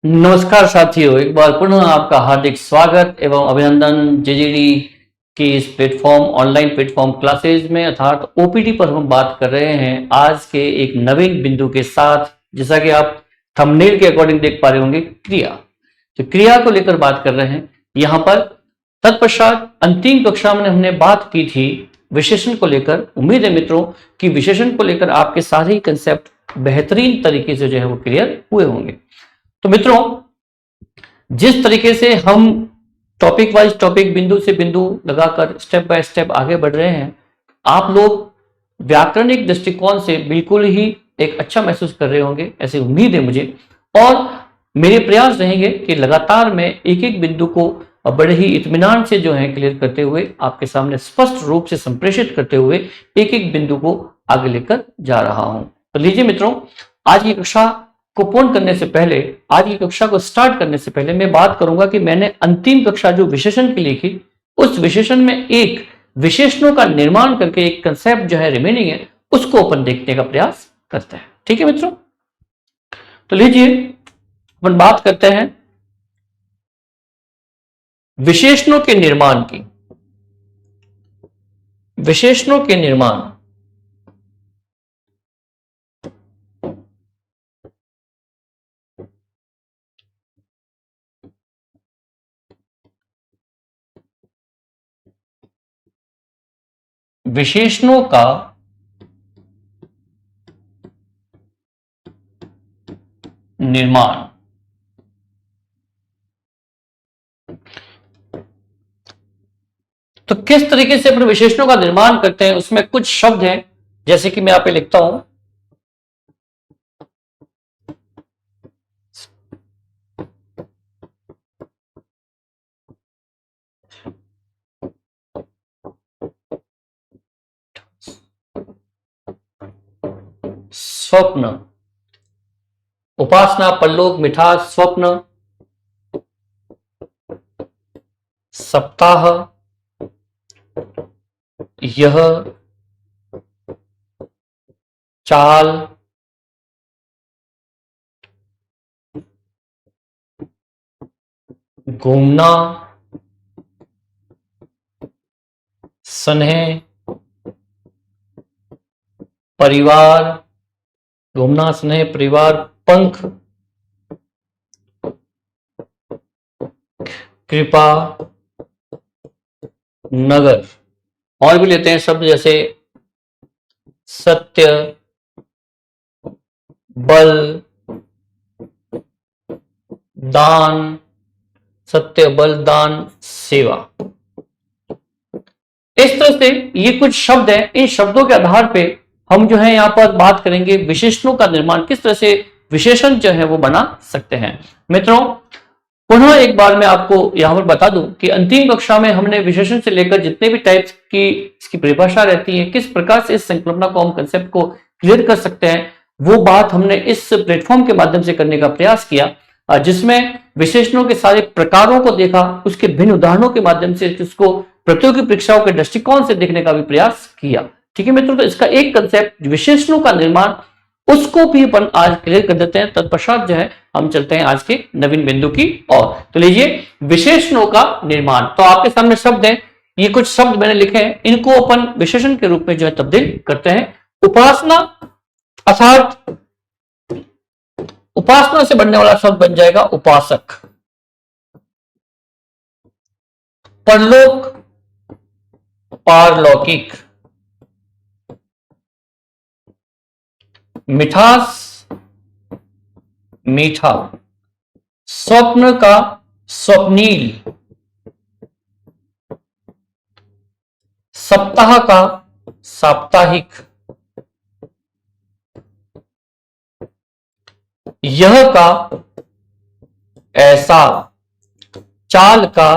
नमस्कार साथियों, एक बार पुनः आपका हार्दिक स्वागत एवं अभिनंदन जेजीडी के इस प्लेटफॉर्म ऑनलाइन प्लेटफॉर्म क्लासेज में अर्थात ओपीटी पर हम बात कर रहे हैं आज के एक नवीन बिंदु के साथ। जैसा कि आप थंबनेल के अकॉर्डिंग देख पा रहे होंगे, क्रिया। तो क्रिया को लेकर बात कर रहे हैं यहाँ पर। तत्पश्चात अंतिम कक्षा में हमने बात की थी विशेषण को लेकर। उम्मीद है मित्रों कि विशेषण को लेकर आपके सारे कंसेप्ट बेहतरीन तरीके से जो है वो क्लियर हुए होंगे। तो मित्रों, जिस तरीके से हम टॉपिक वाइज टॉपिक बिंदु से बिंदु लगाकर स्टेप बाय स्टेप आगे बढ़ रहे हैं, आप लोग व्याकरणिक दृष्टिकोण से बिल्कुल ही एक अच्छा महसूस कर रहे होंगे, ऐसी उम्मीद है मुझे। और मेरे प्रयास रहेंगे कि लगातार मैं एक एक बिंदु को बड़े ही इत्मीनान से जो है क्लियर करते हुए आपके सामने स्पष्ट रूप से संप्रेषित करते हुए एक एक बिंदु को आगे लेकर जा रहा हूं। तो लीजिए मित्रों, आज की कक्षा को पूर्ण करने से पहले, आज की कक्षा को स्टार्ट करने से पहले मैं बात करूंगा कि मैंने अंतिम कक्षा जो विशेषण की लिखी, उस विशेषण में एक विशेषणों का निर्माण करके एक कंसेप्ट जो है रिमेनिंग है, उसको अपन देखने का प्रयास करते हैं। ठीक है मित्रों, तो लीजिए अपन बात करते हैं विशेषणों के निर्माण की। विशेषणों के निर्माण, विशेषणों का निर्माण। तो किस तरीके से अपने विशेषणों का निर्माण करते हैं, उसमें कुछ शब्द हैं, जैसे कि मैं यहां पे लिखता हूं। स्वप्न, उपासना, परलोक, मिठास, स्वप्न, सप्ताह, यह, चाल, घूमना, स्नेह, परिवार, घूमना, स्नेह, परिवार, पंख, कृपा, नगर। और भी लेते हैं शब्द जैसे सत्य, बल, दान, सत्य, बल, दान, सेवा। इस तरह से ये कुछ शब्द हैं। इन शब्दों के आधार पे हम जो है यहां पर बात करेंगे विशेषणों का निर्माण, किस तरह से विशेषण जो है वो बना सकते हैं। मित्रों, पुनः एक बार मैं आपको यहां पर बता दूं कि अंतिम कक्षा में हमने विशेषण से लेकर जितने भी टाइप्स की इसकी परिभाषा रहती है, किस प्रकार से इस संकल्पना को हम कंसेप्ट को क्लियर कर सकते हैं, वो बात हमने इस प्लेटफॉर्म के माध्यम से करने का प्रयास किया, जिसमें विशेषणों के सारे प्रकारों को देखा, उसके भिन्न उदाहरणों के माध्यम से उसको प्रतियोगी परीक्षाओं के दृष्टिकोण से देखने का भी प्रयास किया। ठीक है मित्रों, तो इसका एक कंसेप्ट विशेषणों का निर्माण, उसको भी अपन आज क्लियर कर देते हैं। तत्पश्चात जो है हम चलते हैं आज के नवीन बिंदु की ओर। तो लीजिए, विशेषणों का निर्माण। तो आपके सामने शब्द हैं, ये कुछ शब्द मैंने लिखे हैं, इनको अपन विशेषण के रूप में जो है तब्दील करते हैं। उपासना, अर्थात उपासना से बनने वाला शब्द बन जाएगा उपासक। परलोक, पारलौकिक। मिठास, मीठा। स्वप्न का स्वप्नील। सप्ताह का साप्ताहिक। यह का ऐसा। चाल का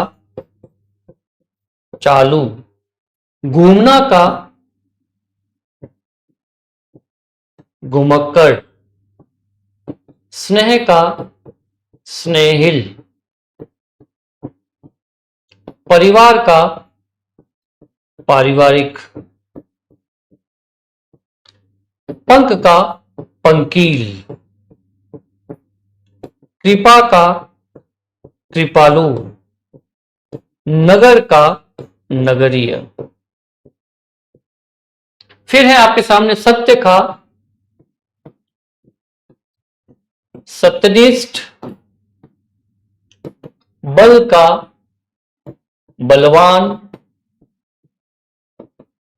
चालू। घूमना का घुमक्कड़। स्नेह का स्नेहिल। परिवार का पारिवारिक। पंख का पंकील। कृपा का कृपालु, नगर का नगरीय। फिर है आपके सामने सत्य का सत्यनिष्ठ, बल का बलवान,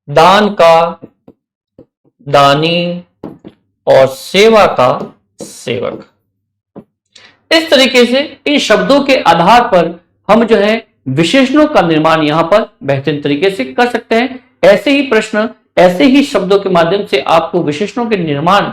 दान का दानी और सेवा का सेवक। इस तरीके से इन शब्दों के आधार पर हम जो है विशेषणों का निर्माण यहां पर बेहतरीन तरीके से कर सकते हैं। ऐसे ही प्रश्न, ऐसे ही शब्दों के माध्यम से आपको विशेषणों के निर्माण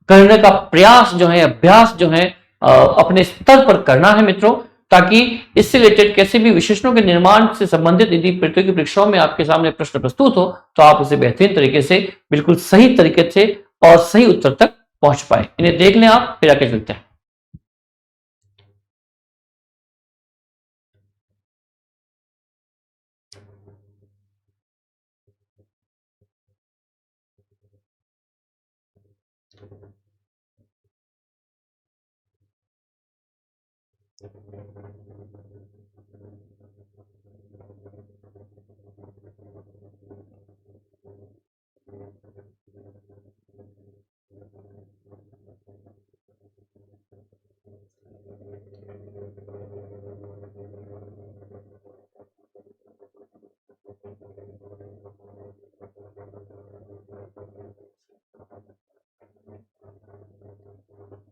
करने का प्रयास जो है, अभ्यास जो है अपने स्तर पर करना है मित्रों, ताकि इससे रिलेटेड कैसे भी विशेषणों के निर्माण से संबंधित यदि प्रतियोगी परीक्षाओं में आपके सामने प्रश्न प्रस्तुत हो तो आप उसे बेहतरीन तरीके से, बिल्कुल सही तरीके से और सही उत्तर तक पहुंच पाए। इन्हें देख लें आप, फिर आगे चलते हैं।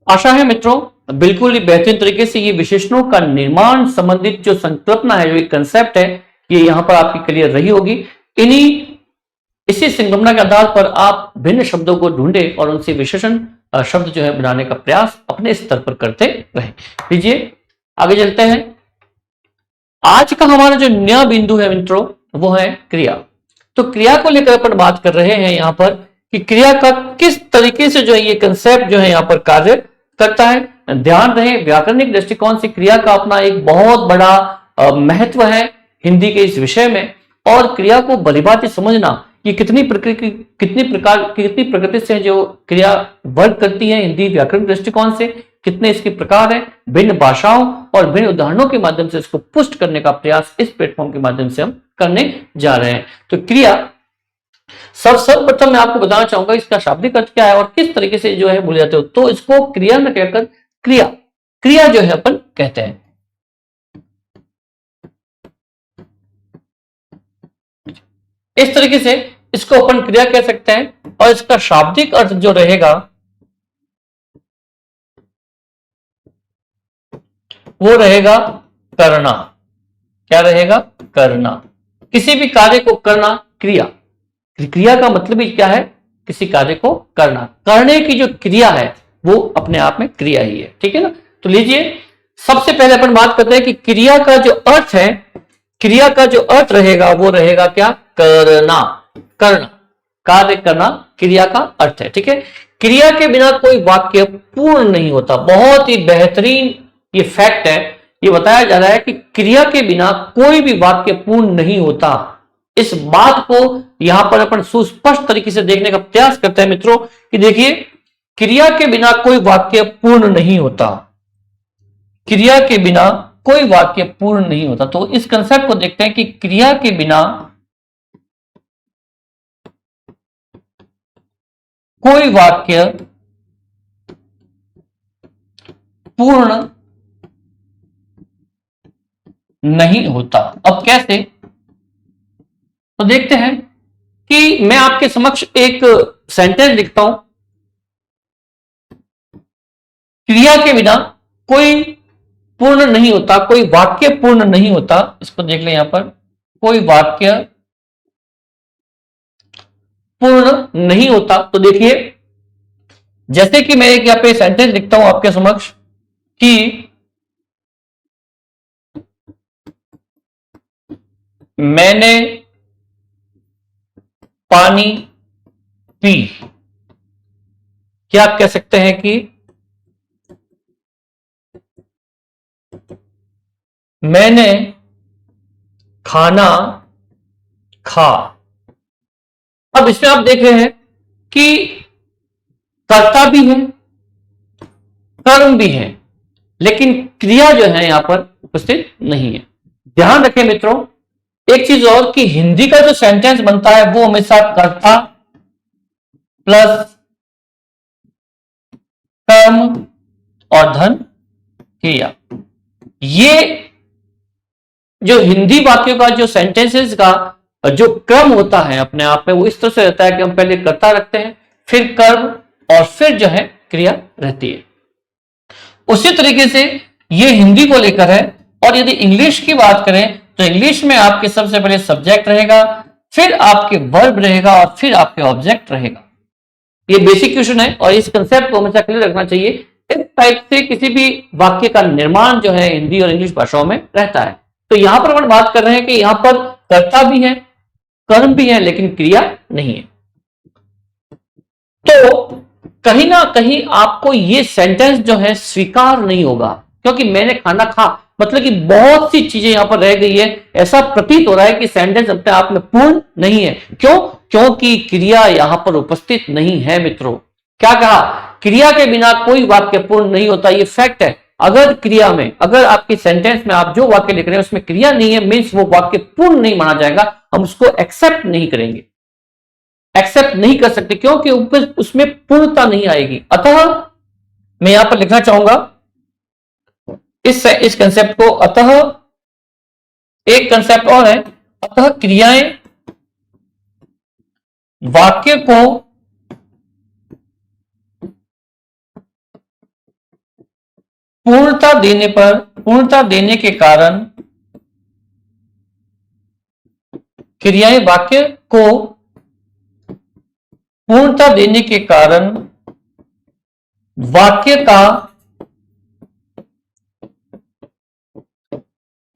आशा है मित्रों बिल्कुल ही बेहतरीन तरीके से ये विशेषणों का निर्माण संबंधित जो संकल्पना है, जो एक कंसेप्ट है, ये यहां पर आपकी क्लियर रही होगी। इसी संकल्पना के आधार पर आप भिन्न शब्दों को ढूंढे और उनसे विशेषण शब्द जो है बनाने का प्रयास अपने स्तर पर करते रहे। लीजिए आगे चलते हैं। आज का हमारा जो नया बिंदु है मित्रों वो है क्रिया। तो क्रिया को लेकर अपन बात कर रहे हैं यहां पर कि क्रिया का किस तरीके से जो है ये कंसेप्ट जो है यहां पर कार्य करता है। ध्यान रहे व्याकरणिक दृष्टिकोण से क्रिया का अपना एक बहुत बड़ा महत्व है हिंदी के इस विषय में। और क्रिया को भलीभांति समझना कि कितनी प्रकृति से जो क्रिया वर्क करती है हिंदी व्याकरण दृष्टिकोण से, कितने इसके प्रकार हैं, भिन्न भाषाओं और भिन्न उदाहरणों के माध्यम से इसको पुष्ट करने का प्रयास इस प्लेटफॉर्म के माध्यम से हम करने जा रहे हैं। तो क्रिया सर्वप्रथम मैं आपको बताना चाहूंगा इसका शाब्दिक अर्थ क्या है और किस तरीके से जो है बोले जाते हो। तो इसको क्रिया न कहकर क्रिया जो है अपन कहते हैं। इस तरीके से इसको अपन क्रिया कह सकते हैं और इसका शाब्दिक अर्थ जो रहेगा वो रहेगा करना। क्या रहेगा? करना। किसी भी कार्य को करना क्रिया का मतलब ही क्या है? किसी कार्य को करना, करने की जो क्रिया है वो अपने आप में क्रिया ही है। ठीक है ना। तो लीजिए सबसे पहले अपन बात करते हैं कि क्रिया का जो अर्थ है, क्रिया का जो अर्थ रहेगा वो रहेगा क्या? करना। कार्य करना क्रिया का अर्थ है। ठीक है। क्रिया के बिना कोई वाक्य पूर्ण नहीं होता। बहुत ही बेहतरीन ये फैक्ट है। ये बताया जा रहा है कि क्रिया के बिना कोई भी वाक्य पूर्ण नहीं होता। इस बात को यहां पर अपन सुस्पष्ट तरीके से देखने का प्रयास करते हैं मित्रों कि देखिए क्रिया के बिना कोई वाक्य पूर्ण नहीं होता। क्रिया के बिना कोई वाक्य पूर्ण नहीं होता। तो इस कंसेप्ट को देखते हैं कि क्रिया के बिना कोई वाक्य पूर्ण नहीं होता। अब कैसे? तो देखते हैं कि मैं आपके समक्ष एक सेंटेंस लिखता हूं। क्रिया के बिना कोई पूर्ण नहीं होता, कोई वाक्य पूर्ण नहीं होता। इसको देख लें यहां पर, कोई वाक्य पूर्ण नहीं होता। तो देखिए जैसे कि मैं एक यहां पे सेंटेंस लिखता हूं आपके समक्ष कि मैंने पानी पी। क्या आप कह सकते हैं कि मैंने खाना खा। अब इसमें आप देख रहे हैं कि कर्ता भी है, कर्म भी है। लेकिन क्रिया जो है यहां पर उपस्थित नहीं है। ध्यान रखें मित्रों, एक चीज और कि हिंदी का जो सेंटेंस बनता है वो हमेशा कर्ता प्लस कर्म और धन क्रिया। ये जो हिंदी वाक्यों का जो सेंटेंसेस का जो क्रम होता है अपने आप में वो इस तरह से रहता है कि हम पहले कर्ता रखते हैं, फिर कर्म और फिर जो है क्रिया रहती है। उसी तरीके से ये हिंदी को लेकर है। और यदि इंग्लिश की बात करें तो इंग्लिश में आपके सबसे पहले सब्जेक्ट रहेगा, फिर आपके वर्ब रहेगा और फिर आपके ऑब्जेक्ट रहेगा। ये बेसिक क्वेश्चन है और इस कंसेप्ट को हमेशा क्लियर रखना चाहिए। इस टाइप से किसी भी वाक्य का निर्माण जो है हिंदी और इंग्लिश भाषाओं में रहता है। तो यहां पर अपन बात कर रहे हैं कि यहां पर कर्ता भी है, कर्म भी है, लेकिन क्रिया नहीं है। तो कहीं ना कहीं आपको ये सेंटेंस जो है स्वीकार नहीं होगा, क्योंकि मैंने खाना खा मतलब कि बहुत सी चीजें यहां पर रह गई है। ऐसा प्रतीत हो रहा है कि सेंटेंस अपने आप में पूर्ण नहीं है। क्यों? क्योंकि क्रिया यहां पर उपस्थित नहीं है मित्रों। क्या कहा? क्रिया के बिना कोई वाक्य पूर्ण नहीं होता, ये फैक्ट है। अगर क्रिया में, अगर आपकी सेंटेंस में आप जो वाक्य लिख रहे हैं उसमें क्रिया नहीं है, मीन्स वो वाक्य पूर्ण नहीं माना जाएगा, हम उसको एक्सेप्ट नहीं करेंगे, एक्सेप्ट नहीं कर सकते, क्योंकि उसमें पूर्णता नहीं आएगी। अतः मैं यहां पर लिखना चाहूंगा इस कंसेप्ट को। अतः एक कंसेप्ट और है, अतः क्रियाएं वाक्य को पूर्णता देने के कारण, क्रियाएं वाक्य को पूर्णता देने के कारण वाक्य का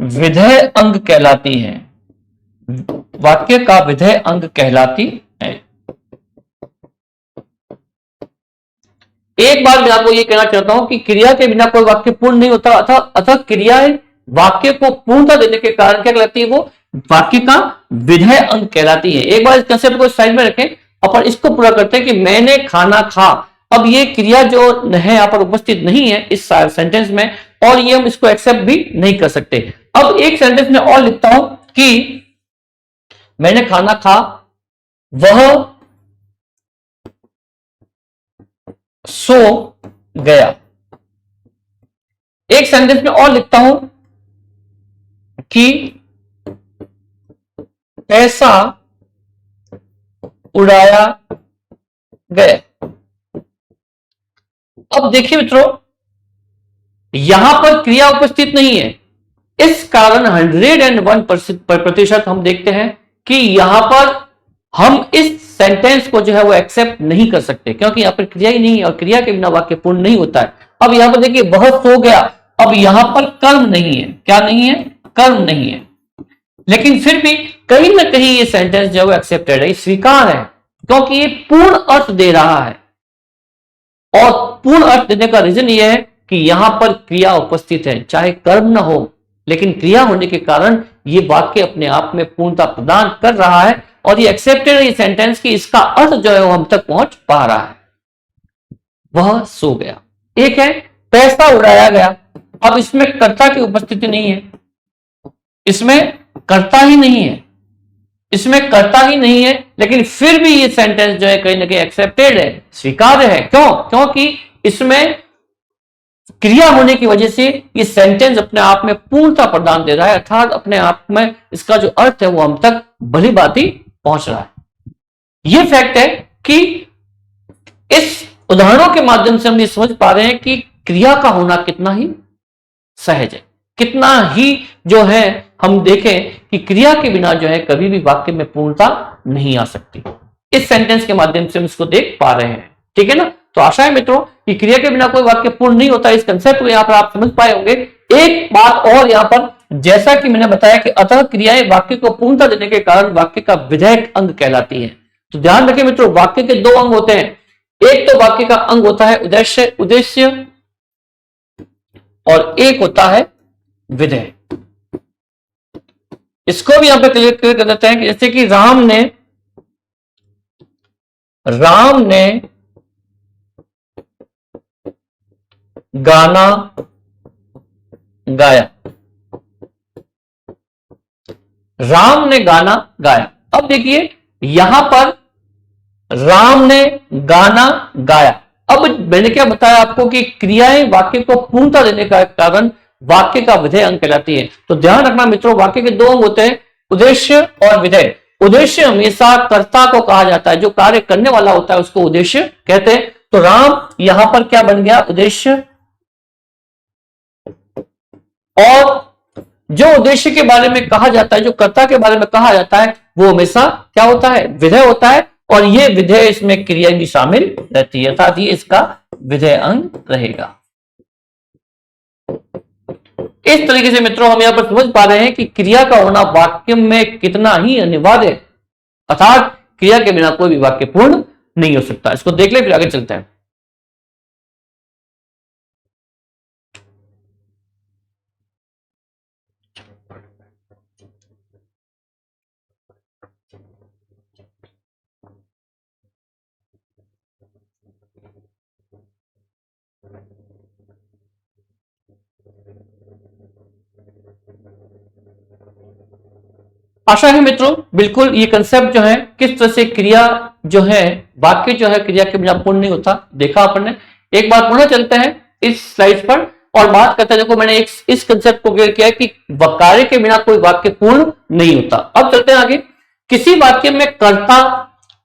विधेय अंग कहलाती है, वाक्य का विधेय अंग कहलाती है। एक बार मैं आपको यह कहना चाहता हूं कि क्रिया के बिना कोई वाक्य पूर्ण नहीं होता, अतः क्रियाएं वाक्य को पूर्णता देने के कारण क्या कहलाती है? वो वाक्य का विधेय अंग कहलाती है। एक बार इस कंसेप्ट को साइड में रखें, अपन इसको पूरा करते हैं कि मैंने खाना खा। अब ये क्रिया जो है यहां पर उपस्थित नहीं है इस सेंटेंस में, और ये हम इसको एक्सेप्ट भी नहीं कर सकते। अब एक सेंटेंस में और लिखता हूं कि मैंने खाना खा, वह सो गया। एक सेंटेंस में और लिखता हूं कि पैसा उड़ाया गया। अब देखिए मित्रों, यहां पर क्रिया उपस्थित नहीं है, इस कारण 101% हम देखते हैं कि यहां पर हम इस सेंटेंस को जो है वो एक्सेप्ट नहीं कर सकते, क्योंकि यहां पर क्रिया ही नहीं है और क्रिया के बिना वाक्य पूर्ण नहीं होता है। अब यहां पर देखिए वह सो गया, अब यहां पर कर्म नहीं है। क्या नहीं है? कर्म नहीं है, लेकिन फिर भी कहीं ना कहीं ये सेंटेंस जो है वो एक्सेप्टेड है, स्वीकार है, क्योंकि ये पूर्ण अर्थ दे रहा है। और पूर्ण अर्थ देने का रीजन ये है कि यहां पर क्रिया उपस्थित है, चाहे कर्म ना हो, लेकिन क्रिया होने के कारण ये वाक्य अपने आप में पूर्णता प्रदान कर रहा है और ये एक्सेप्टेड है ये सेंटेंस की, इसका अर्थ जो है वो हम तक पहुंच पा रहा है। वह सो गया। एक है पैसा उड़ाया गया। अब इसमें कर्ता की उपस्थिति नहीं है, इसमें कर्ता ही नहीं है, इसमें कर्ता ही नहीं है, लेकिन फिर भी ये सेंटेंस जो है कहीं ना कहीं एक्सेप्टेड है, स्वीकार्य है। क्यों? क्योंकि इसमें क्रिया होने की वजह से ये सेंटेंस अपने आप में पूर्णता प्रदान दे रहा है, अर्थात अपने आप में इसका जो अर्थ है वो हम तक भली भांति पहुंच रहा है। ये फैक्ट है कि इस उदाहरणों के माध्यम से हम ये समझ पा रहे हैं कि क्रिया का होना कितना ही सहज है, कितना ही जो है हम देखें कि क्रिया के बिना जो है कभी भी वाक्य में पूर्णता नहीं आ सकती। इस सेंटेंस के माध्यम से हम इसको देख पा रहे हैं। ठीक है ना? तो आशा है मित्रों कि क्रिया के बिना कोई वाक्य पूर्ण नहीं होता, इस कंसेप्ट को यहां पर आप समझ पाए होंगे। एक बात और यहां पर, जैसा कि मैंने बताया कि अतः क्रियाएं वाक्य को पूर्णता देने के कारण वाक्य का विधेयक अंग कहलाती है। तो ध्यान रखें मित्रों, वाक्य के दो अंग होते हैं। एक तो वाक्य का अंग होता है उद्देश्य और एक होता है विधेय। इसको भी यहां पे क्लियर कर देते हैं कि जैसे कि राम ने गाना गाया, राम ने गाना गाया। अब देखिए यहां पर राम ने गाना गाया। अब मैंने क्या बताया आपको कि क्रियाएं वाक्य को पूर्णता देने का कारण वाक्य का विधेय अंग कहलाती है। तो ध्यान रखना मित्रों, वाक्य के दो अंग होते हैं, उद्देश्य और विधेय। उद्देश्य हमेशा कर्ता को कहा जाता है, जो कार्य करने वाला होता है उसको उद्देश्य कहते हैं। तो राम यहां पर क्या बन गया, उद्देश्य। और जो उद्देश्य के बारे में कहा जाता है, जो कर्ता के बारे में कहा जाता है, वो हमेशा क्या होता है, विधेय होता है। और ये विधेय इसमें क्रिया भी शामिल रहती है, अर्थात ये इसका विधेय अंग रहेगा। इस तरीके से मित्रों हम यहां पर समझ पा रहे हैं कि क्रिया का होना वाक्य में कितना ही अनिवार्य है, अर्थात क्रिया के बिना कोई भी वाक्य पूर्ण नहीं हो सकता। इसको देख ले, फिर आगे चलते हैं। आशा है मित्रों बिल्कुल ये कंसेप्ट जो है, किस तरह से क्रिया जो है, वाक्य जो है क्रिया के बिना पूर्ण नहीं होता, देखा अपन ने। एक बार पुनः चलते हैं इस स्लाइड पर और बात करते हैं। देखो मैंने इस कंसेप्ट को क्लियर किया है कि कार्य के बिना कोई वाक्य पूर्ण नहीं होता। अब चलते हैं आगे। किसी वाक्य में कर्ता,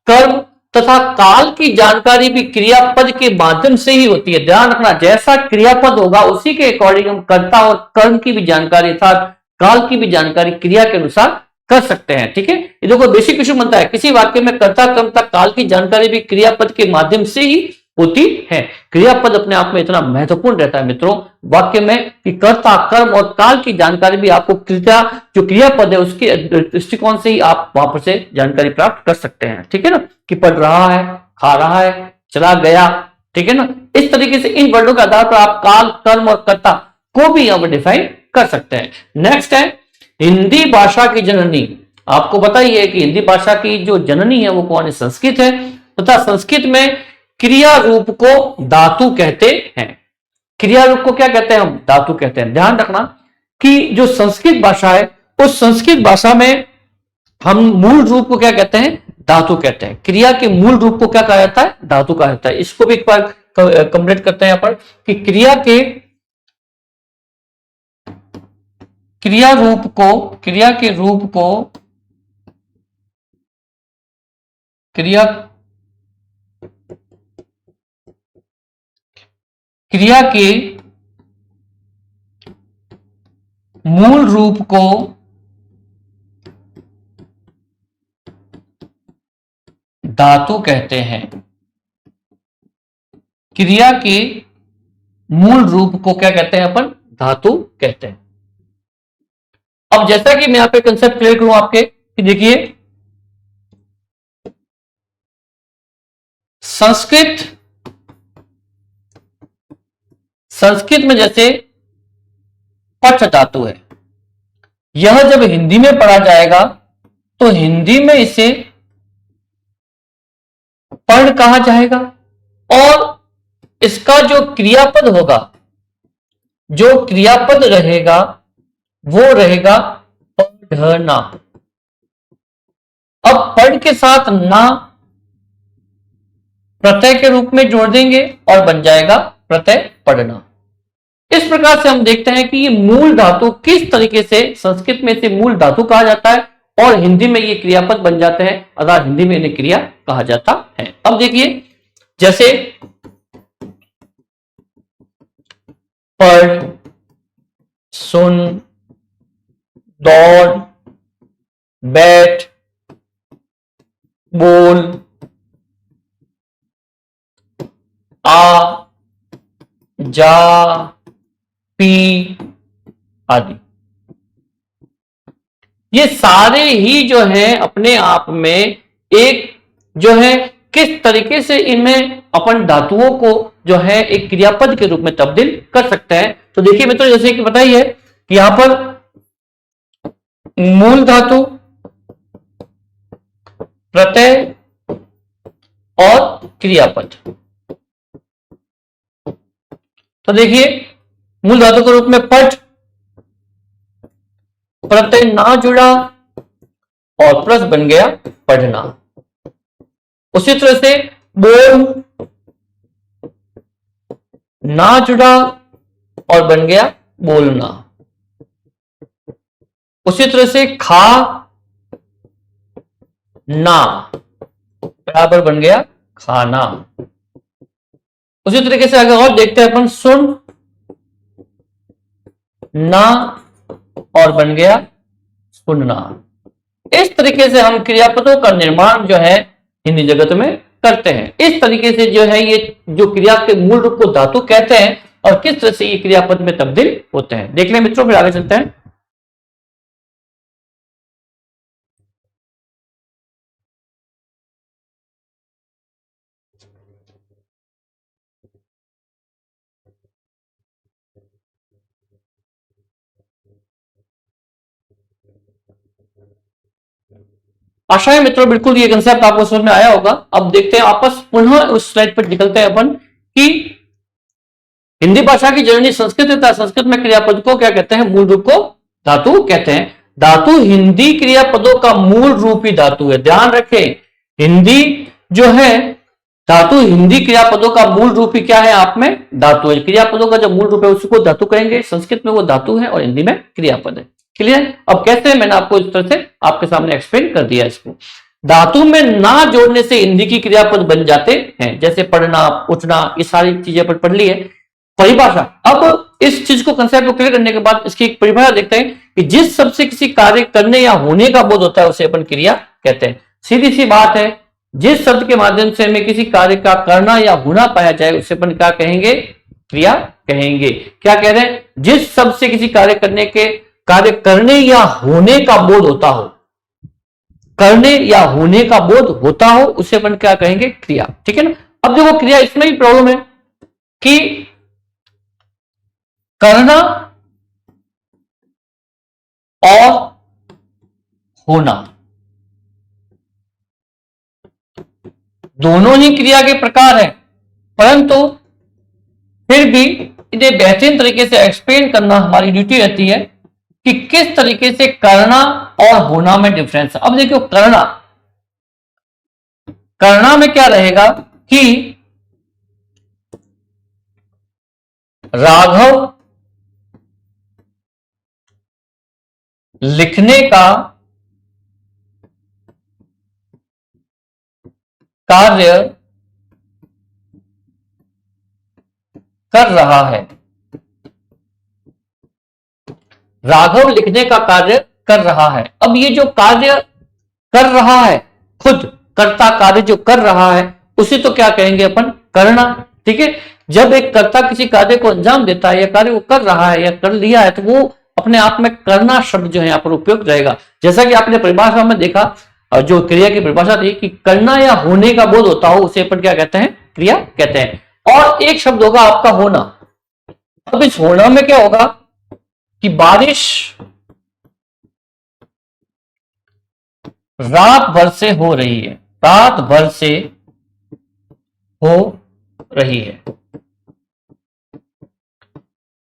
कर्म तथा काल की जानकारी भी क्रियापद के माध्यम से ही होती है। ध्यान रखना, जैसा क्रियापद होगा उसी के अकॉर्डिंग हम कर्ता और कर्म की भी जानकारी अर्थात काल की भी जानकारी क्रिया के अनुसार कर सकते हैं। ठीक है, ये देखो बेसिक इशू बनता है, किसी वाक्य में कर्ता, कर्म तथा काल की जानकारी भी क्रियापद के माध्यम से ही होती है। क्रियापद अपने आप में इतना महत्वपूर्ण रहता है मित्रों वाक्य में कि कर्ता, कर्म और काल की जानकारी भी आपको क्रिया, जो क्रियापद है उसके दृष्टिकोण से ही आप वहां पर से जानकारी प्राप्त कर सकते हैं। ठीक है ना, कि पढ़ रहा है, खा रहा है, चला गया। ठीक है ना, इस तरीके से इन वर्डों के आधार पर आप काल, कर्म और कर्ता को भी यहां पर डिफाइन कर सकते हैं। नेक्स्ट है हिंदी भाषा की जननी। आपको पता ही है कि हिंदी भाषा की जो जननी है वो कौन है, संस्कृत है। तथा संस्कृत में क्रिया रूप को धातु कहते हैं। क्रिया रूप को क्या कहते हैं, हम धातु कहते हैं। ध्यान रखना कि जो संस्कृत भाषा है उस संस्कृत भाषा में हम मूल रूप को क्या कहते हैं, धातु कहते हैं। क्रिया के मूल रूप को क्या कहा जाता है, धातु कहा जाता है। इसको भी एक बार कंप्लीट करते हैं यहां पर कि क्रिया के क्रिया रूप को, क्रिया के रूप को, क्रिया क्रिया के मूल रूप को धातु कहते हैं। क्रिया के मूल रूप को क्या कहते हैं अपन, धातु कहते हैं। अब जैसा कि मैं यहां पे कंसेप्ट क्लियर करूं आपके कि देखिए संस्कृत में जैसे पठ धातु है, यह जब हिंदी में पढ़ा जाएगा तो हिंदी में इसे पढ़ कहा जाएगा और इसका जो क्रियापद होगा, जो क्रियापद रहेगा वो रहेगा पढ़ना। अब पढ़ के साथ ना प्रत्यय के रूप में जोड़ देंगे और बन जाएगा प्रत्यय पढ़ना। इस प्रकार से हम देखते हैं कि ये मूल धातु किस तरीके से संस्कृत में इसे मूल धातु कहा जाता है और हिंदी में ये क्रियापद बन जाते हैं, अर्थात हिंदी में इन्हें क्रिया कहा जाता है। अब देखिए जैसे पढ़, सुन, दौड़, बैठ, बोल, आ, जा, पी आदि, ये सारे ही जो है अपने आप में एक जो है किस तरीके से इनमें अपन धातुओं को जो है एक क्रियापद के रूप में तब्दील कर सकते हैं। तो देखिए मित्रों जैसे कि पता ही है कि यहां पर मूल धातु, प्रत्यय और क्रियापद। तो देखिए मूल धातु के रूप में पठ, प्रत्यय ना जुड़ा और प्लस बन गया पढ़ना। उसी तरह से बोल ना जुड़ा और बन गया बोलना। उसी तरह से खा ना बराबर बन गया खाना। उसी तरीके से अगर और देखते हैं अपन, सुन ना और बन गया सुनना। इस तरीके से हम क्रियापदों का निर्माण जो है हिंदी जगत में करते हैं। इस तरीके से जो है ये जो क्रिया के मूल रूप को धातु कहते हैं और किस तरह से ये क्रियापद में तब्दील होते हैं देख लें मित्रों, फिर आगे चलते हैं। आशा है मित्रों बिल्कुल ये कंसेप्ट आपको समझ में आया होगा। अब देखते हैं आपस पुनः उस स्लाइड पर निकलते हैं अपन कि हिंदी भाषा की जननी संस्कृत है। संस्कृत में क्रियापद को क्या कहते हैं? मूल रूप को धातु कहते हैं। धातु हिंदी क्रियापदों का मूल रूप ही धातु है। ध्यान रखें, हिंदी जो है धातु हिंदी क्रियापदों का मूल रूप ही क्या है? आप में धातु है। क्रियापदों का जो मूल रूप है उसको धातु कहेंगे। संस्कृत में वो धातु है और हिंदी में क्रियापद है। क्लियर? अब कैसे, मैंने आपको इस तरह से आपके सामने एक्सप्लेन कर दिया इसको। धातु में ना जोड़ने से हिंदी की क्रियापद बन जाते हैं, जैसे पढ़ना, उठना, ये सारी चीजें अपन पढ़ ली है। परिभाषा, अब इस चीज को कंसेप्ट को क्लियर करने के बाद इसकी एक परिभाषा देखते हैं कि जिस शब्द से किसी कार्य करने या होने का बोध होता है उसे अपन क्रिया कहते हैं। सीधी सी बात है, जिस शब्द के माध्यम से हमें किसी कार्य का करना या होना पाया जाए उसे अपन क्या कहेंगे? क्रिया कहेंगे। क्या कह रहे हैं? जिस शब्द से किसी कार्य करने या होने का बोध होता हो, करने या होने का बोध होता हो उसे अपन क्या कहेंगे? क्रिया। ठीक है ना? अब देखो क्रिया, इसमें भी प्रॉब्लम है कि करना और होना दोनों ही क्रिया के प्रकार हैं, परंतु फिर भी इन्हें बेहतरीन तरीके से एक्सप्लेन करना हमारी ड्यूटी रहती है कि किस तरीके से करना और होना में डिफरेंस है। अब देखो करना में क्या रहेगा कि राघव लिखने का कार्य कर रहा है। राघव लिखने का कार्य कर रहा है। अब ये जो कार्य कर रहा है, खुद कर्ता कार्य जो कर रहा है उसे तो क्या कहेंगे अपन? करना। ठीक है? जब एक कर्ता किसी कार्य को अंजाम देता है या कार्य को कर रहा है या कर लिया है तो वो अपने आप में करना शब्द जो है यहाँ पर उपयोग रहेगा। जैसा कि आपने परिभाषा में देखा, जो क्रिया की परिभाषा थी कि करना या होने का बोध होता हो उसे अपन क्या कहते हैं? क्रिया कहते हैं। और एक शब्द होगा आपका होना। अब इस होना में क्या होगा कि बारिश रात भर से हो रही है। रात भर से हो रही है।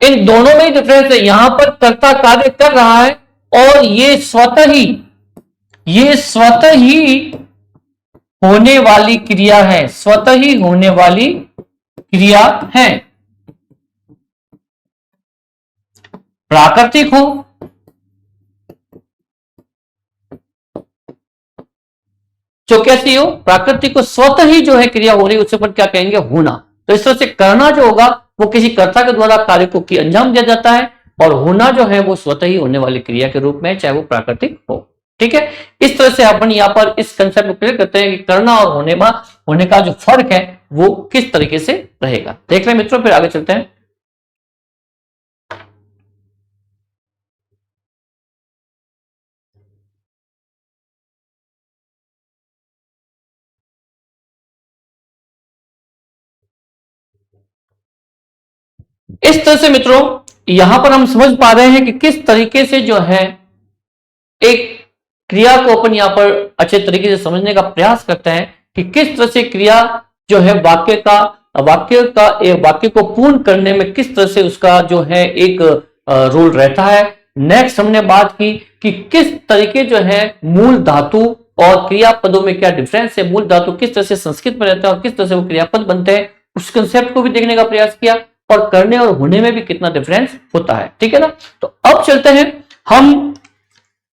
इन दोनों में ही डिफरेंस है। यहां पर कर्ता कार्य कर रहा है और ये स्वतः ही होने वाली क्रिया है। स्वतः ही होने वाली क्रिया है। प्राकृतिक हो जो कैसी हो? प्राकृतिक को स्वतः ही जो है क्रिया हो रही है उसे पर क्या कहेंगे? होना। तो इस तरह से करना जो होगा वो किसी कर्ता के द्वारा कार्य को की अंजाम दिया जाता है और होना जो है वो स्वतः ही होने वाली क्रिया के रूप में, चाहे वो प्राकृतिक हो। ठीक है? इस तरह से अपन यहां पर इस कंसेप्ट को क्लियर करते हैं कि करना और होने का जो फर्क है वो किस तरीके से रहेगा। देख लें मित्रों, फिर आगे चलते हैं। इस तरह से मित्रों यहां पर हम समझ पा रहे हैं कि किस तरीके से जो है एक क्रिया को अपन यहां पर अच्छे तरीके से समझने का प्रयास करते हैं कि किस तरह से क्रिया जो है वाक्य को पूर्ण करने में किस तरह से उसका जो है एक रोल रहता है नेक्स्ट हमने बात की कि किस तरीके जो है मूल धातु और क्रियापदों में क्या डिफरेंस है, मूल धातु किस तरह से संस्कृत में रहता है और किस तरह से वो क्रियापद बनते हैं, उस कंसेप्ट को भी देखने का प्रयास किया और करने और होने में भी कितना डिफरेंस होता है। ठीक है ना। तो अब चलते हैं हम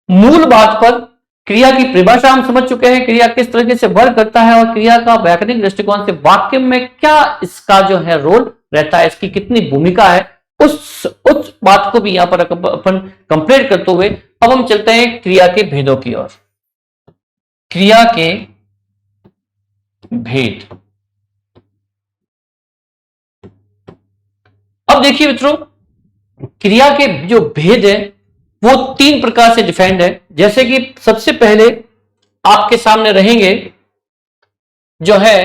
मूल बात पर। क्रिया की परिभाषा हम समझ चुके हैं, क्रिया किस तरीके से वर्क करता है और क्रिया का व्याकरणिक दृष्टिकोण से वाक्य में क्या इसका जो है रोल रहता है, इसकी कितनी भूमिका है, उस बात को भी यहां पर अपन कंप्लीट करते हुए अब हम चलते हैं क्रिया के भेदों की ओर। क्रिया के भेद। अब देखिए मित्रों, क्रिया के जो भेद है वो 3 प्रकार से डिफाइंड है। जैसे कि सबसे पहले आपके सामने रहेंगे जो है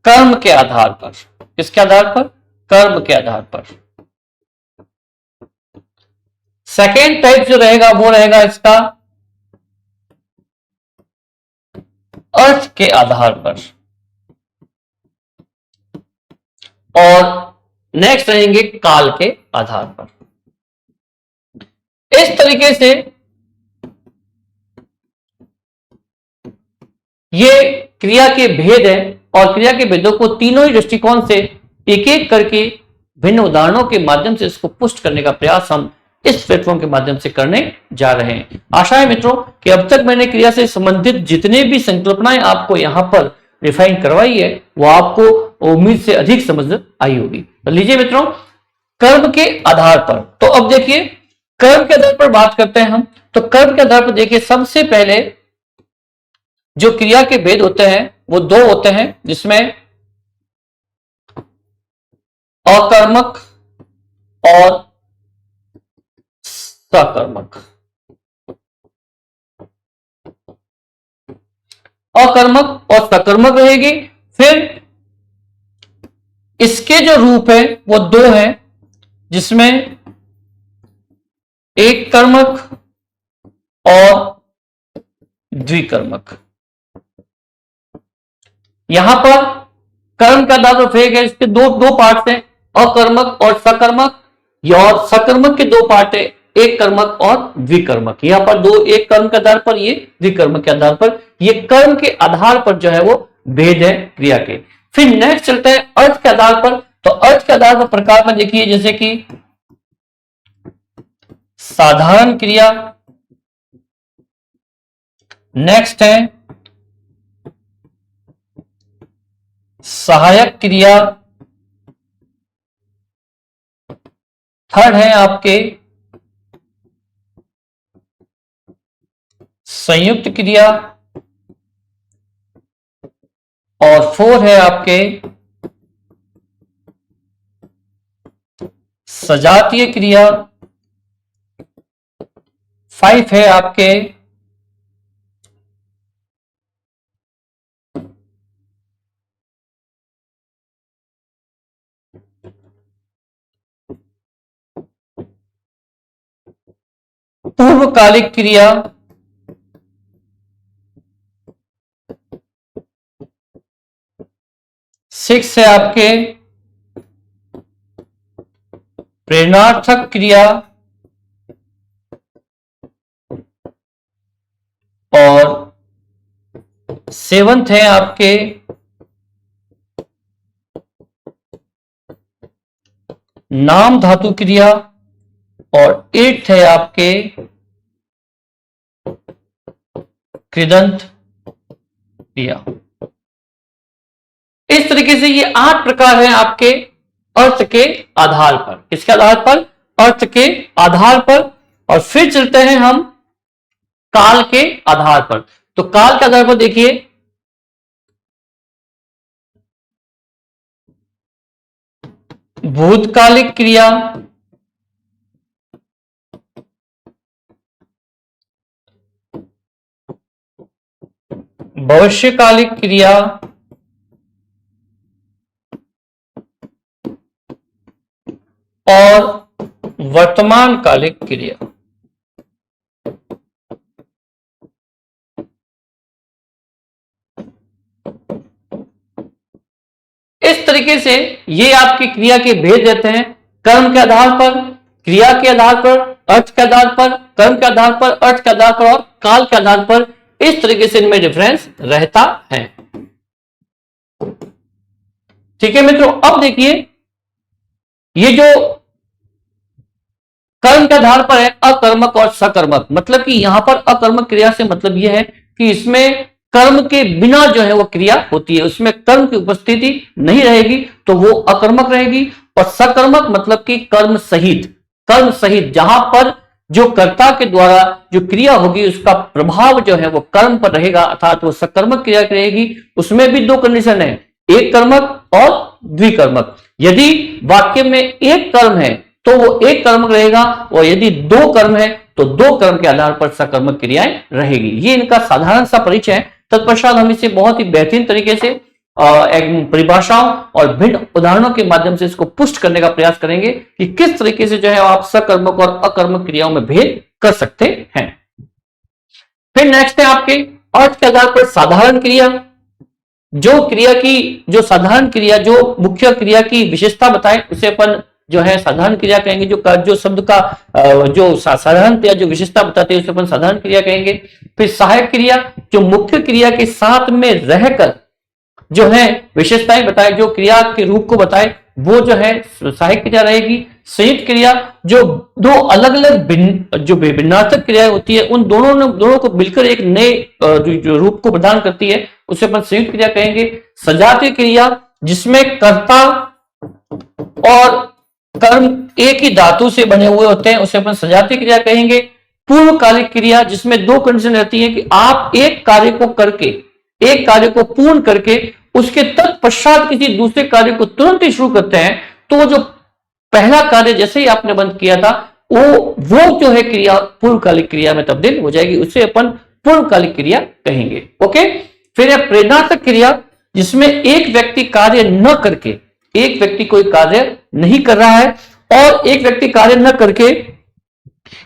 कर्म के आधार पर। किसके आधार पर? कर्म के आधार पर। सेकेंड टाइप जो रहेगा वो रहेगा इसका अर्थ के आधार पर। और नेक्स्ट रहेंगे काल के आधार पर। इस तरीके से ये क्रिया के भेद है और क्रिया के भेदों को तीनों ही दृष्टिकोण से एक एक करके भिन्न उदाहरणों के माध्यम से इसको पुष्ट करने का प्रयास हम इस प्लेटफॉर्म के माध्यम से करने जा रहे हैं। आशा है मित्रों कि अब तक मैंने क्रिया से संबंधित जितने भी संकल्पनाएं आपको यहां पर डिफाइन करवाई है वो आपको उम्मीद से अधिक समझ आई होगी। तो लीजिए मित्रों, कर्म के आधार पर। तो अब देखिए कर्म के आधार पर बात करते हैं हम। तो कर्म के आधार पर देखिए सबसे पहले जो क्रिया के भेद होते हैं वो 2 होते हैं, जिसमें अकर्मक और सकर्मक। अकर्मक और सकर्मक रहेगी। फिर इसके जो रूप है वो 2 है, जिसमें एक कर्मक और द्विकर्मक। यहां पर कर्म का आधार पर फेक है, इसके दो पार्ट हैं, अकर्मक और सकर्मक। और सकर्मक के 2 पार्ट है, एक कर्मक और द्विकर्मक। यहां पर 2, एक कर्म के आधार पर, ये द्विकर्मक के आधार पर। ये कर्म के आधार पर जो है वो भेद है क्रिया के। फिर नेक्स्ट चलते हैं अर्थ के आधार पर। तो अर्थ के आधार पर प्रकार में देखिए जैसे कि साधारण क्रिया, नेक्स्ट है सहायक क्रिया, थर्ड है आपके संयुक्त क्रिया और 4 है आपके सजातीय क्रिया, 5 है आपके पूर्वकालिक क्रिया, 6 है आपके प्रेरणार्थक क्रिया और 7th है आपके नाम धातु क्रिया और 8th है आपके कृदंत क्रिया। इस तरीके से ये 8 प्रकार हैं आपके अर्थ के आधार पर। किसके आधार पर? अर्थ के आधार पर। और फिर चलते हैं हम काल के आधार पर। तो काल के आधार पर देखिए भूतकालिक क्रिया, भविष्यकालिक क्रिया और वर्तमान कालिक क्रिया। इस तरीके से ये आपकी क्रिया के भेद रहते हैं कर्म के आधार पर, क्रिया के आधार पर, अर्थ के आधार पर, कर्म के आधार पर, अर्थ के आधार पर और काल के आधार पर, इस तरीके से इनमें डिफरेंस रहता है। ठीक है मित्रों, अब देखिए ये जो कर्म के आधार पर है अकर्मक और सकर्मक, मतलब कि यहां पर अकर्मक क्रिया से मतलब यह है कि इसमें कर्म के बिना जो है वो क्रिया होती है, उसमें कर्म की उपस्थिति नहीं रहेगी तो वो अकर्मक रहेगी। और सकर्मक मतलब कि कर्म सहित जहां पर जो कर्ता के द्वारा जो क्रिया होगी उसका प्रभाव जो है वो कर्म पर रहेगा, अर्थात वो सकर्मक क्रिया रहेगी। उसमें भी दो कंडीशन है, एक कर्मक और द्विकर्मक। यदि वाक्य में एक कर्म है तो वो एक कर्मक रहेगा, और यदि दो कर्म है तो दो कर्म के आधार पर सकर्मक क्रियाएं रहेगी। ये इनका साधारण सा परिचय है। तत्पश्चात हम इसे बहुत ही बेहतरीन तरीके से परिभाषाओं और भिन्न उदाहरणों के माध्यम से इसको पुष्ट करने का प्रयास करेंगे कि किस तरीके से जो है आप सकर्मक और अकर्मक क्रियाओं में भेद कर सकते हैं। फिर नेक्स्ट है आपके अर्थ के आधार पर साधारण क्रिया। जो क्रिया की जो साधारण क्रिया जो मुख्य क्रिया की विशेषता बताए उसे अपन जो है साधारण क्रिया कहेंगे। जो शब्द का जो साधारण क्रिया जो विशेषता बताते हैं उसे अपन साधारण क्रिया कहेंगे। फिर सहायक क्रिया जो मुख्य क्रिया के साथ में रहकर जो है विशेषताएं बताए, जो क्रिया के रूप को बताए, वो जो है सहायक क्रिया रहेगी। संयुक्त क्रिया जो दो अलग अलग जो भिन्नार्थक क्रियाएं होती है उन दोनों को मिलकर एक नए जो रूप को प्रदान करती है उसे अपन संयुक्त क्रिया कहेंगे। सजातीय क्रिया जिसमें कर्ता और कर्म एक ही धातु से बने हुए होते हैं उसे अपन सजातीय क्रिया कहेंगे। पूर्वकालिक क्रिया जिसमें दो कंडीशन रहती है कि आप एक कार्य को पूर्ण करके उसके तत्पश्चात किसी दूसरे कार्य को तुरंत ही शुरू करते हैं, तो जो पहला कार्य जैसे ही आपने बंद किया था वो जो है क्रिया पूर्वकालिक क्रिया में तब्दील हो जाएगी, उसे अपन पूर्वकालिक क्रिया कहेंगे। ओके। फिर है प्रेरणात्मक क्रिया जिसमें एक व्यक्ति कार्य न करके, एक व्यक्ति कोई कार्य नहीं कर रहा है और एक व्यक्ति कार्य न करके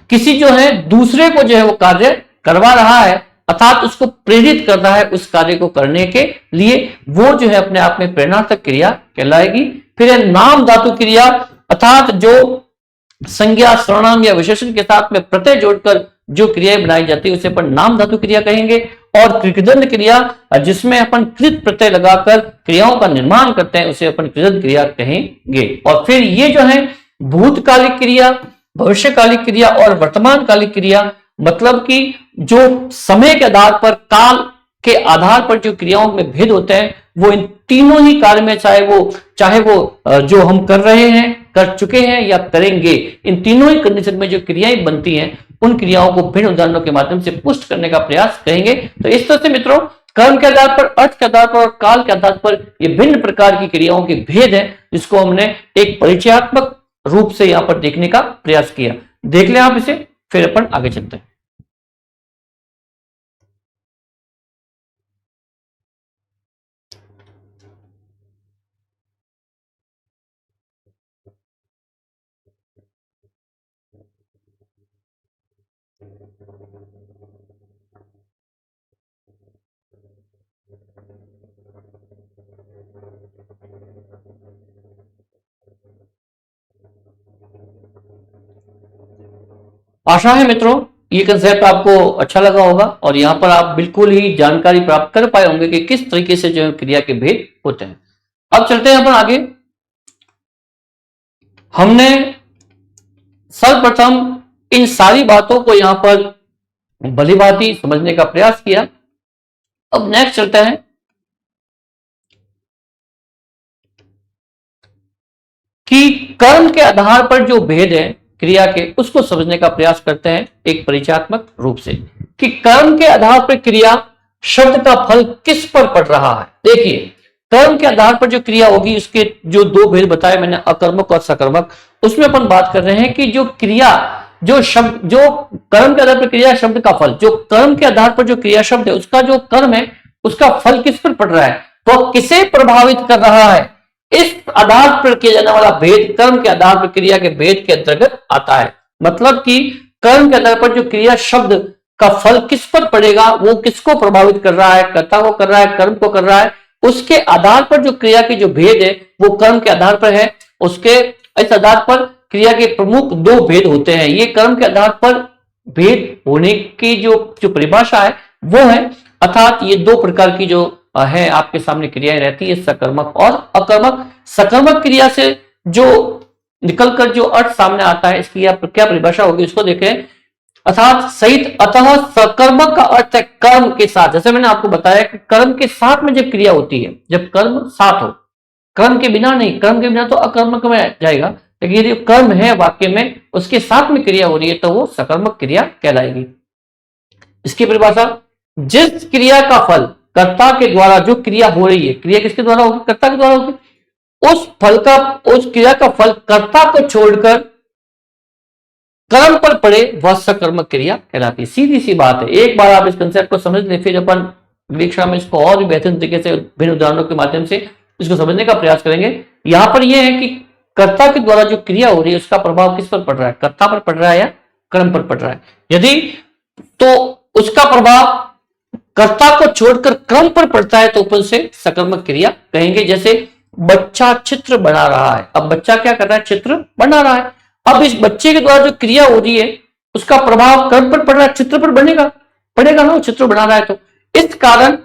किसी जो है दूसरे को जो है वो कार्य करवा रहा है, अर्थात उसको प्रेरित कर रहा है उस कार्य को करने के लिए, वो जो है अपने आप में प्रेरणात्मक क्रिया कहलाएगी। फिर है नाम धातु क्रिया, अर्थात जो संज्ञा सर्वनाम या विशेषण के साथ में प्रत्यय जोड़कर जो क्रियाएं बनाई जाती है उसे अपन नाम धातु क्रिया कहेंगे। और कृतदंत क्रिया जिसमें अपन कृत प्रत्यय लगाकर क्रियाओं का निर्माण करते हैं उसे अपन कृतदंत क्रिया कहेंगे। और फिर ये जो है भूतकालिक क्रिया, भविष्यकालिक क्रिया और वर्तमानकालिक क्रिया, मतलब कि जो समय के आधार पर, काल के आधार पर जो क्रियाओं में भेद होते हैं वो इन तीनों ही कार्य में, चाहे वो जो हम कर रहे हैं, कर चुके हैं या करेंगे, इन तीनों ही कंडीशन में जो क्रियाएं बनती हैं उन क्रियाओं को भिन्न उदाहरणों के माध्यम से पुष्ट करने का प्रयास करेंगे। तो इस तरह से मित्रों कर्म के आधार पर, अर्थ के आधार पर और काल के आधार पर ये भिन्न प्रकार की क्रियाओं के भेद है जिसको हमने एक परिचयात्मक रूप से यहां पर देखने का प्रयास किया। देख लें आप इसे, फिर अपन आगे चलते हैं। आशा है मित्रों ये कंसेप्ट आपको अच्छा लगा होगा और यहां पर आप बिल्कुल ही जानकारी प्राप्त कर पाए होंगे कि किस तरीके से जो क्रिया के भेद होते हैं। अब चलते हैं अपन आगे। हमने सर्वप्रथम इन सारी बातों को यहां पर भलीभांति समझने का प्रयास किया। अब नेक्स्ट चलते हैं कि कर्म के आधार पर जो भेद है क्रिया के, उसको समझने का प्रयास करते हैं एक परिचयात्मक रूप से कि कर्म के आधार पर क्रिया शब्द का फल किस पर पड़ रहा है। देखिए कर्म के आधार पर जो क्रिया होगी उसके जो दो भेद बताए मैंने, अकर्मक और सकर्मक, उसमें अपन बात कर रहे हैं कि जो क्रिया, जो शब्द, जो कर्म के आधार पर क्रिया शब्द का फल, जो कर्म के आधार पर जो क्रिया शब्द है उसका जो कर्म है उसका फल किस पर पड़ रहा है, तो किसे प्रभावित कर रहा है, इस आधार पर किया जाने वाला भेद कर्म के आधार पर क्रिया के भेद के अंतर्गत आता है। मतलब कि कर्म के आधार पर जो क्रिया शब्द का फल किस पर पड़ेगा, वो किसको प्रभावित कर रहा है, कर्ता को कर रहा है, कर्म को कर रहा है, उसके आधार पर जो क्रिया के जो भेद है वो कर्म के आधार पर है, उसके इस आधार पर क्रिया के प्रमुख दो भेद होते हैं। ये कर्म के आधार पर भेद होने की जो परिभाषा है वो है, अर्थात ये दो प्रकार की जो है आपके सामने क्रियाएं रहती है, सकर्मक और अकर्मक। सकर्मक क्रिया से जो निकलकर जो अर्थ सामने आता है, इसकी क्या परिभाषा होगी उसको देखें। अर्थात सहित, अतः सकर्मक का अर्थ है कर्म के साथ। जैसे मैंने आपको बताया कि कर्म के साथ में जब क्रिया होती है, जब कर्म साथ हो, कर्म के बिना नहीं, कर्म के बिना तो अकर्मक में जाएगा, लेकिन यदि कर्म है वाक्य में, उसके साथ में क्रिया हो रही है तो वो सकर्मक क्रिया कहलाएगी। इसकी परिभाषा, जिस क्रिया का फल कर्ता के द्वारा जो क्रिया हो रही है, क्रिया किसके द्वारा होगी? कर्ता के द्वारा होगी। उस क्रिया का फल कर्ता को छोड़कर कर्म पर पड़े वह सकर्मक क्रिया कहलाती है। सीधी सी बात है, एक बार आप इस कंसेप्ट को समझ लें, फिर अपन अगली कक्षा में इसको और भी बेहतर तरीके से भिन्न उदाहरणों के माध्यम से इसको समझने का प्रयास करेंगे। यहां पर यह है कि कर्ता के द्वारा जो क्रिया हो रही है उसका प्रभाव किस पर पड़ रहा है? कर्ता पर पड़ रहा है या कर्म पर पड़ रहा है? यदि तो उसका प्रभाव कर्ता को छोड़कर कर्म पर पड़ता है तो अपन से सकर्मक क्रिया कहेंगे। जैसे बच्चा चित्र बना रहा है, अब बच्चा क्या कर रहा है? चित्र बना रहा है। अब इस बच्चे के द्वारा जो क्रिया हो रही है उसका प्रभाव कर्म पर पड़ रहा है, चित्र पर पड़ेगा ना, चित्र बना रहा है तो इस कारण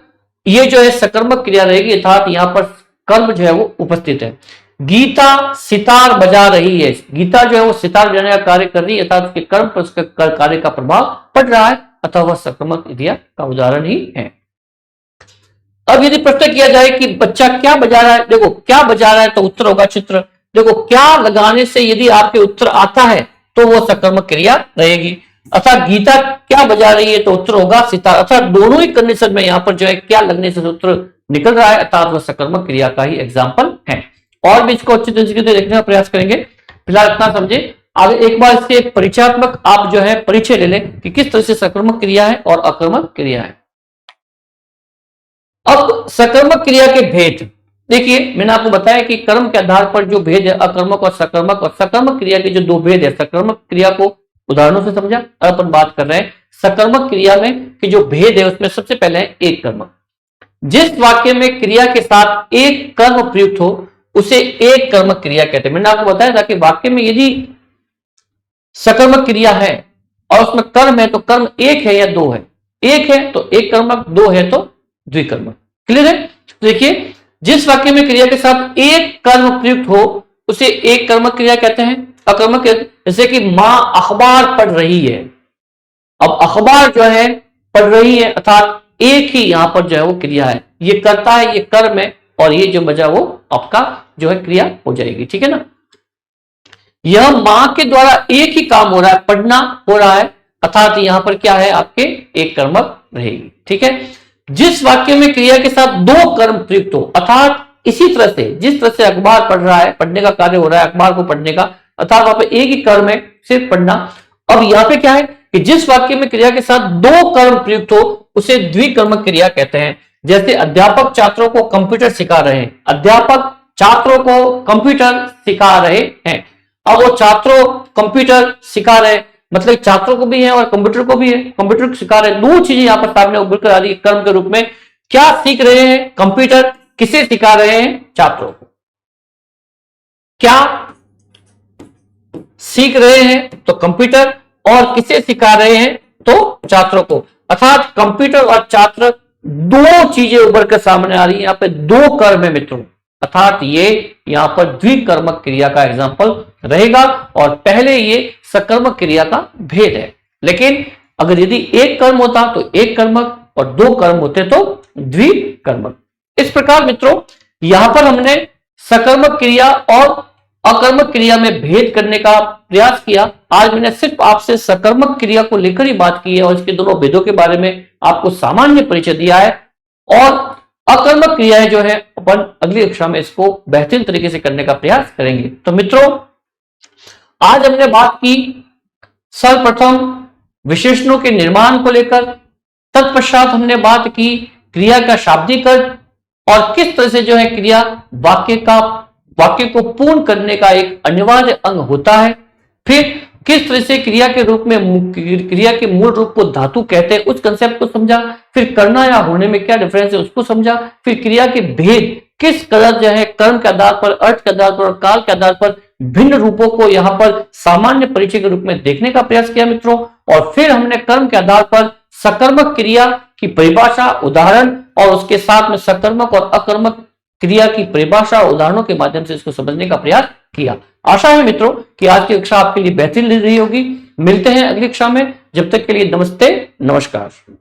ये जो है सकर्मक क्रिया रहेगी, अर्थात यहां पर कर्म जो है वो उपस्थित है। गीता सितार बजा रही है, गीता जो है वो सितार बजाने का कार्य कर रही है, अर्थात उसके कर्म पर उसके कार्य का प्रभाव पड़ रहा है, अतः वह सकर्मक क्रिया का उदाहरण ही है। अब यदि प्रश्न किया जाए कि बच्चा क्या बजा रहा है, देखो क्या बजा रहा है तो उत्तर होगा चित्र। देखो क्या लगाने से यदि आपके उत्तर आता है तो वो सकर्मक क्रिया रहेगी। अर्थात गीता क्या बजा रही है तो उत्तर होगा सितार। अर्थात दोनों ही कंडीशन में यहां पर जो है क्या लगने से उत्तर निकल रहा है, अर्थात वह सकर्मक क्रिया का ही एग्जाम्पल है। और भी इसको अच्छी तरीके से देखने का प्रयास करेंगे, फिलहाल इतना समझे। आगे एक बार इसके परिचयात्मक आप जो है परिचय ले लें कि किस तरह से सकर्मक क्रिया है और अकर्मक क्रिया है। अब सकर्मक क्रिया के भेद देखिए, मैंने आपको बताया कि कर्म के आधार पर जो भेद है अकर्मक और सकर्मक क्रिया के जो दो भेद है, सकर्मक क्रिया को उदाहरणों से समझा। अब अपन बात कर रहे हैं सकर्मक क्रिया में कि जो भेद है उसमें सबसे पहले है एक कर्मक। जिस वाक्य में क्रिया के साथ एक कर्म प्रयुक्त हो उसे एक कर्मक क्रिया कहते हैं। मैंने आपको बताया था कि वाक्य में यदि सकर्मक क्रिया है और उसमें कर्म है तो कर्म एक है या दो है? एक है तो एक कर्मक, दो है तो द्विकर्मक। क्लियर है? देखिए, जिस वाक्य में क्रिया के साथ एक कर्म प्रयुक्त हो उसे एक कर्मक क्रिया कहते हैं। अकर्मक, जैसे कि मां अखबार पढ़ रही है। अब अखबार जो है पढ़ रही है, अर्थात एक ही यहां पर जो है वो क्रिया है, ये करता है, ये कर्म है, और ये जो बजा वो आपका जो है क्रिया हो जाएगी। ठीक है ना? यह मां के द्वारा एक ही काम हो रहा है, पढ़ना हो रहा है, अर्थात यहां पर क्या है आपके एक कर्मक रहेगी। ठीक है? जिस वाक्य में क्रिया के साथ दो कर्म प्रयुक्त हो, अर्थात इसी तरह से जिस तरह से अखबार पढ़ रहा है, पढ़ने का कार्य हो रहा है अखबार को पढ़ने का, अर्थात वहां पे एक ही कर्म है, सिर्फ पढ़ना। अब यहां पे क्या है कि जिस वाक्य में क्रिया के साथ दो कर्म प्रयुक्त हो उसे द्विकर्मक क्रिया कहते हैं। जैसे अध्यापक छात्रों को कंप्यूटर सिखा रहे हैं, अध्यापक छात्रों को कंप्यूटर सिखा रहे हैं। अब वो छात्रों कंप्यूटर सिखा रहे हैं, मतलब छात्रों को भी है और कंप्यूटर को भी है, कंप्यूटर को सिखा रहे हैं, दो चीजें यहां पर सामने उभर कर आ रही है कर्म के रूप में। क्या सीख रहे हैं? कंप्यूटर। किसे सिखा रहे हैं? छात्रों को। क्या सीख रहे हैं? तो कंप्यूटर। और किसे सिखा रहे हैं? तो छात्रों को। अर्थात कंप्यूटर और छात्र दो चीजें उभर कर सामने आ रही है, यहां पे दो कर्म है मित्रों, अर्थात ये यहां पर द्विकर्मक क्रिया का एग्जाम्पल रहेगा। और पहले ये सकर्मक क्रिया का भेद है, लेकिन अगर यदि एक कर्म होता तो एक कर्मक और दो कर्म होते तो द्विकर्मक। इस प्रकार मित्रों यहां पर हमने सकर्मक क्रिया और अकर्मक क्रिया में भेद करने का प्रयास किया। आज मैंने सिर्फ आपसे सकर्मक क्रिया को लेकर ही बात की है और इसके दोनों भेदों के बारे में आपको सामान्य परिचय दिया है, और अकर्मक क्रियाएं जो है अपन अगली कक्षा में इसको बेहतरीन तरीके से करने का प्रयास करेंगे। तो मित्रों आज हमने बात की सर्वप्रथम विशेषणों के निर्माण को लेकर, तत्पश्चात हमने बात की क्रिया का शाब्दिक अर्थ और किस तरह से जो है क्रिया वाक्य को पूर्ण करने का एक अनिवार्य अंग होता है। फिर किस तरह से क्रिया के रूप में क्रिया के मूल रूप को धातु कहते हैं उस कंसेप्ट को समझा। फिर करना या होने में क्या डिफरेंस है उसको समझा। फिर क्रिया के भेद किस कदर जो है कर्म के आधार पर, अर्थ के आधार पर और काल के आधार पर भिन्न रूपों को यहाँ पर सामान्य परिचय के रूप में देखने का प्रयास किया मित्रों। और फिर हमने कर्म के आधार पर सकर्मक क्रिया की परिभाषा, उदाहरण और उसके साथ में सकर्मक और अकर्मक क्रिया की परिभाषा उदाहरणों के माध्यम से इसको समझने का प्रयास किया। आशा है मित्रों कि आज की कक्षा आपके लिए बेहतरीन रही होगी। मिलते हैं अगली कक्षा में, जब तक के लिए नमस्ते, नमस्कार।